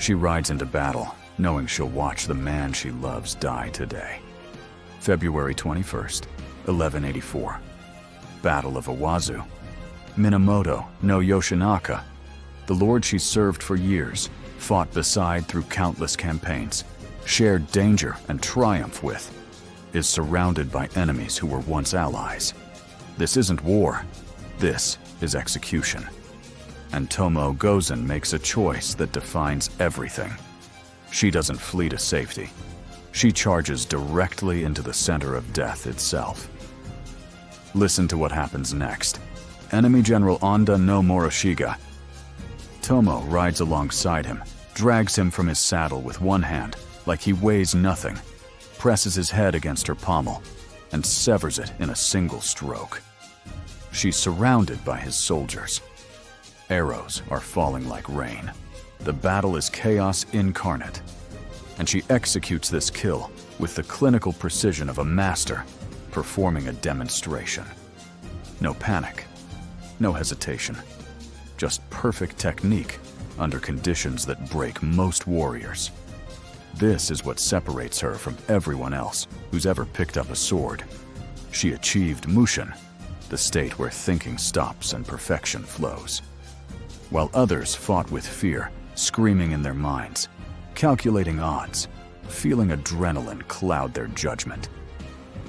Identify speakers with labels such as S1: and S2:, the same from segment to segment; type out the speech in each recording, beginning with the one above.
S1: She rides into battle, knowing she'll watch the man she loves die today. February 21st, 1184. Battle of Owazu. Minamoto no Yoshinaka, the lord she served for years, fought beside through countless campaigns, shared danger and triumph with, is surrounded by enemies who were once allies. This isn't war. This is execution. And Tomoe Gozen makes a choice that defines everything. She doesn't flee to safety. She charges directly into the center of death itself. Listen to what happens next. Enemy General Onda no Moroshiga. Tomoe rides alongside him, drags him from his saddle with one hand, like he weighs nothing, presses his head against her pommel, and severs it in a single stroke. She's surrounded by his soldiers. Arrows are falling like rain. The battle is chaos incarnate. And she executes this kill with the clinical precision of a master performing a demonstration. No panic, no hesitation, just perfect technique under conditions that break most warriors. This is what separates her from everyone else who's ever picked up a sword. She achieved Mushin, the state where thinking stops and perfection flows. While others fought with fear, screaming in their minds, calculating odds, feeling adrenaline cloud their judgment,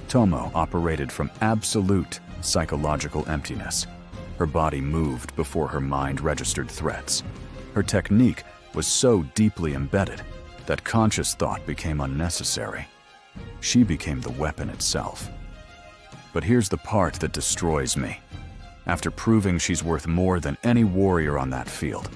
S1: Tomoe operated from absolute psychological emptiness. Her body moved before her mind registered threats. Her technique was so deeply embedded that conscious thought became unnecessary. She became the weapon itself. But here's the part that destroys me. After proving she's worth more than any warrior on that field,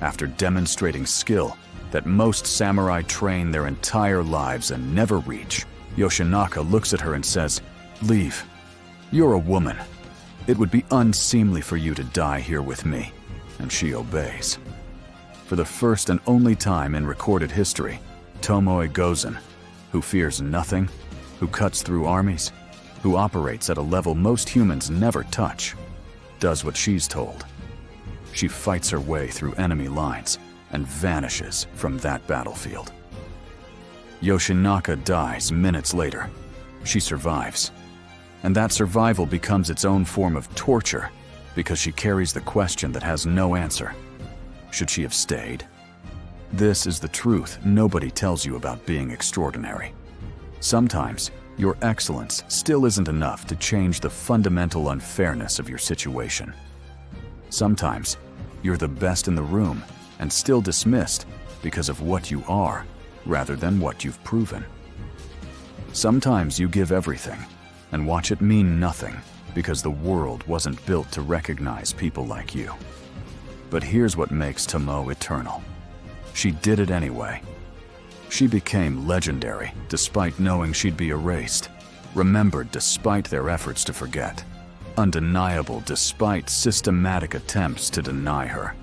S1: after demonstrating skill that most samurai train their entire lives and never reach, Yoshinaka looks at her and says, "Leave. You're a woman. It would be unseemly for you to die here with me." And she obeys. For the first and only time in recorded history, Tomoe Gozen, who fears nothing, who cuts through armies, who operates at a level most humans never touch, does what she's told. She fights her way through enemy lines and vanishes from that battlefield. Yoshinaka dies minutes later. She survives. And that survival becomes its own form of torture because she carries the question that has no answer. Should she have stayed? This is the truth nobody tells you about being extraordinary. Sometimes, your excellence still isn't enough to change the fundamental unfairness of your situation. Sometimes, you're the best in the room and still dismissed because of what you are rather than what you've proven. Sometimes you give everything and watch it mean nothing because the world wasn't built to recognize people like you. But here's what makes Tomoe eternal. She did it anyway. She became legendary despite knowing she'd be erased, remembered despite their efforts to forget, undeniable despite systematic attempts to deny her.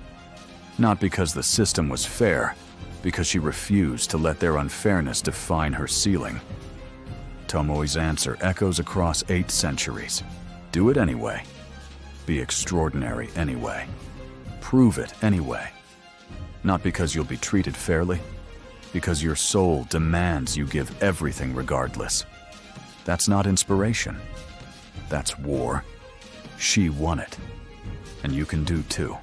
S1: Not because the system was fair, because she refused to let their unfairness define her ceiling. Tomoe's answer echoes across 8 centuries. Do it anyway. Be extraordinary anyway. Prove it anyway. Not because you'll be treated fairly, because your soul demands you give everything regardless. That's not inspiration. That's war. She won it. And you can do too.